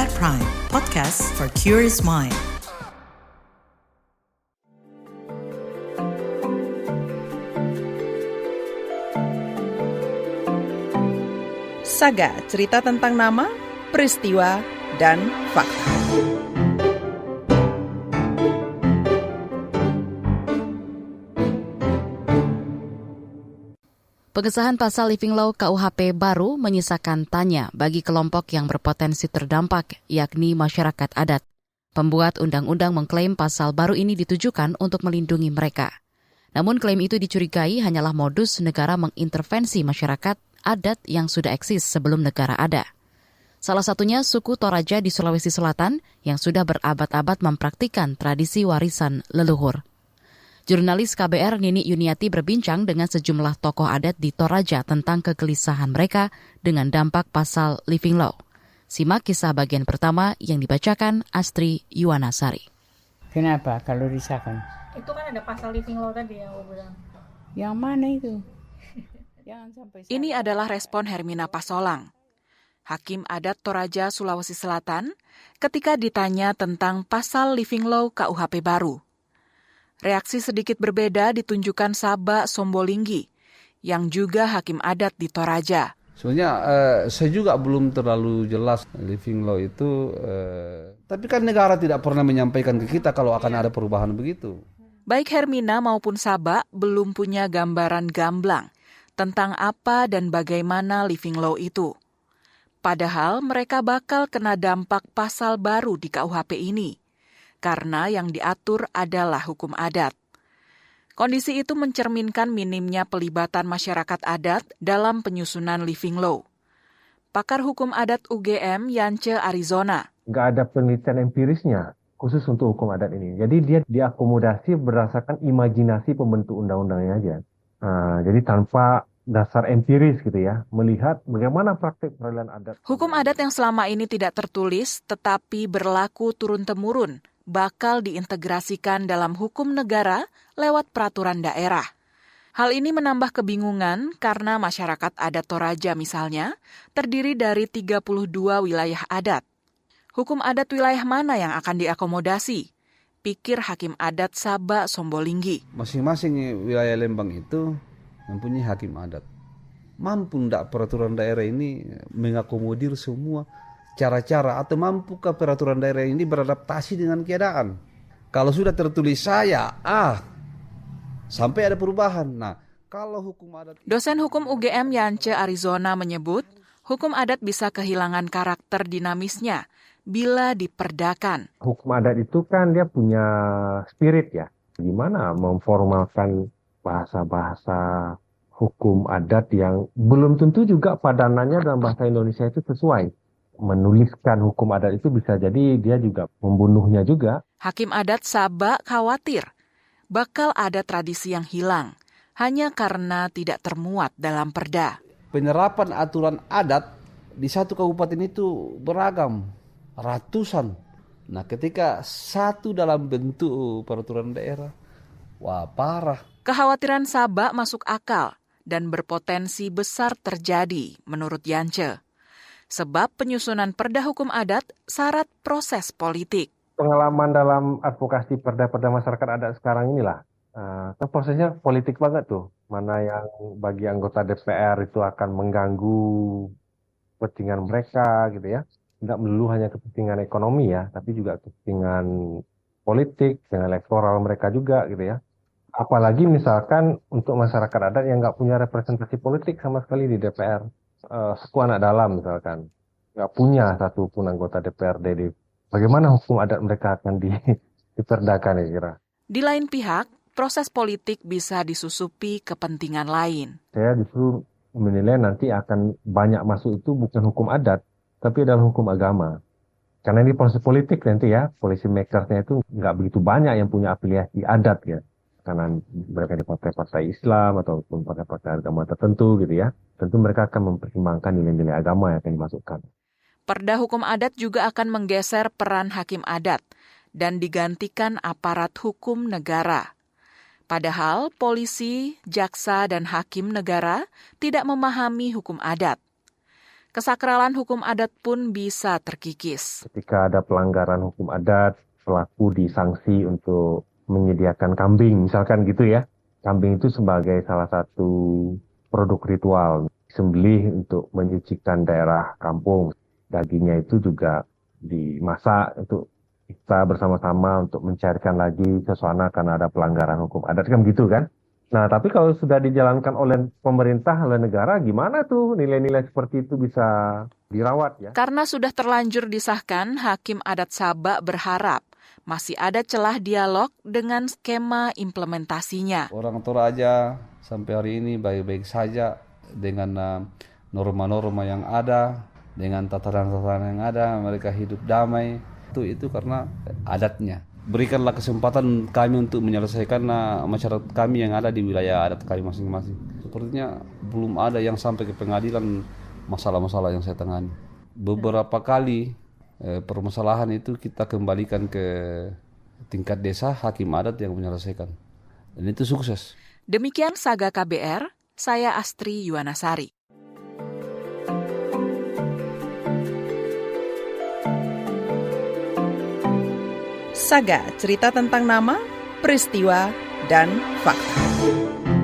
At Prime, podcast for curious mind. Saga, cerita tentang nama, peristiwa, dan fakta. Pengesahan pasal Living Law KUHP baru menyisakan tanya bagi kelompok yang berpotensi terdampak, yakni masyarakat adat. Pembuat undang-undang mengklaim pasal baru ini ditujukan untuk melindungi mereka. Namun klaim itu dicurigai hanyalah modus negara mengintervensi masyarakat adat yang sudah eksis sebelum negara ada. Salah satunya suku Toraja di Sulawesi Selatan yang sudah berabad-abad mempraktikkan tradisi warisan leluhur. Jurnalis KBR Nini Yuniati berbincang dengan sejumlah tokoh adat di Toraja tentang kegelisahan mereka dengan dampak pasal Living Law. Simak kisah bagian pertama yang dibacakan Astri Yuwanasari. Kenapa kalau disahkan? Itu kan ada pasal Living Law tadi yang aku bilang. Yang mana itu? Jangan sampai Ini adalah respon Hermina Pasolang, Hakim Adat Toraja, Sulawesi Selatan, ketika ditanya tentang pasal Living Law KUHP baru. Reaksi sedikit berbeda ditunjukkan Saba Sombolinggi, yang juga hakim adat di Toraja. Sebenarnya saya juga belum terlalu jelas Living Law itu, tapi kan negara tidak pernah menyampaikan ke kita kalau akan ada perubahan begitu. Baik Hermina maupun Saba belum punya gambaran gamblang tentang apa dan bagaimana Living Law itu. Padahal mereka bakal kena dampak pasal baru di KUHP ini, karena yang diatur adalah hukum adat. Kondisi itu mencerminkan minimnya pelibatan masyarakat adat dalam penyusunan Living Law. Pakar hukum adat UGM Yance Arizona. Nggak ada penelitian empirisnya khusus untuk hukum adat ini. Jadi dia diakomodasi berdasarkan imajinasi pembentuk undang-undangnya aja. Jadi tanpa dasar empiris gitu ya, melihat bagaimana praktik peradilan adat. Hukum adat yang selama ini tidak tertulis tetapi berlaku turun-temurun bakal diintegrasikan dalam hukum negara lewat peraturan daerah. Hal ini menambah kebingungan karena masyarakat adat Toraja misalnya terdiri dari 32 wilayah adat. Hukum adat wilayah mana yang akan diakomodasi? Pikir Hakim Adat Saba Sombolinggi. Masing-masing wilayah Lembang itu mempunyai hakim adat. Mampu enggak peraturan daerah ini mengakomodir semua cara-cara, atau mampukah peraturan daerah ini beradaptasi dengan keadaan? Kalau sudah tertulis sampai ada perubahan. Nah, kalau hukum adat... Dosen hukum UGM Yance Arizona menyebut, hukum adat bisa kehilangan karakter dinamisnya bila diperdakan. Hukum adat itu kan dia punya spirit ya. Gimana memformalkan bahasa-bahasa hukum adat yang belum tentu juga padanannya dalam bahasa Indonesia itu sesuai. Menuliskan hukum adat itu bisa jadi dia juga membunuhnya juga. Hakim adat Saba khawatir bakal ada tradisi yang hilang hanya karena tidak termuat dalam perda. Penerapan aturan adat di satu kabupaten itu beragam, ratusan. Nah, ketika satu dalam bentuk peraturan daerah, wah parah. Kekhawatiran Saba masuk akal dan berpotensi besar terjadi menurut Yance. Sebab penyusunan perda hukum adat syarat proses politik. Pengalaman dalam advokasi perda-perda masyarakat adat sekarang inilah, prosesnya politik banget tuh. Mana yang bagi anggota DPR itu akan mengganggu kepentingan mereka gitu ya. Tidak melulu hanya kepentingan ekonomi ya, tapi juga kepentingan politik, dengan elektoral mereka juga gitu ya. Apalagi misalkan untuk masyarakat adat yang nggak punya representasi politik sama sekali di DPR. Suku anak dalam misalkan, nggak punya satu pun anggota DPRD. Bagaimana hukum adat mereka akan diperdakan kira-kira? Di lain pihak, proses politik bisa disusupi kepentingan lain. Saya justru menilai nanti akan banyak masuk itu bukan hukum adat, tapi adalah hukum agama. Karena ini proses politik nanti ya, policy makersnya itu nggak begitu banyak yang punya afiliasi adat ya. Karena mereka di partai-partai Islam ataupun partai-partai agama tertentu gitu ya. Tentu mereka akan mempertimbangkan nilai-nilai agama yang akan dimasukkan. Perda hukum adat juga akan menggeser peran hakim adat dan digantikan aparat hukum negara. Padahal polisi, jaksa, dan hakim negara tidak memahami hukum adat. kesakralan hukum adat pun bisa terkikis. Ketika ada pelanggaran hukum adat, pelaku disanksi untuk menyediakan kambing, misalkan gitu ya. Kambing itu sebagai salah satu produk ritual, disembelih untuk menyucikan daerah kampung. Dagingnya itu juga dimasak untuk kita bersama-sama untuk mencarikan lagi suasana karena ada pelanggaran hukum adat, kan gitu kan. Nah, tapi kalau sudah dijalankan oleh pemerintah, oleh negara, gimana tuh nilai-nilai seperti itu bisa dirawat ya? Karena sudah terlanjur disahkan, Hakim Adat Sabak berharap masih ada celah dialog dengan skema implementasinya. Orang Toraja sampai hari ini baik-baik saja dengan norma-norma yang ada, dengan tataran-tataran yang ada, mereka hidup damai. Itu karena adatnya. Berikanlah kesempatan kami untuk menyelesaikan masyarakat kami yang ada di wilayah adat kami masing-masing. Sepertinya belum ada yang sampai ke pengadilan masalah-masalah yang saya tangani. Beberapa kali permasalahan itu kita kembalikan ke tingkat desa, hakim adat yang menyelesaikan. Dan itu sukses. Demikian Saga KBR, saya Astri Yuwanasari. Saga, cerita tentang nama, peristiwa, dan fakta.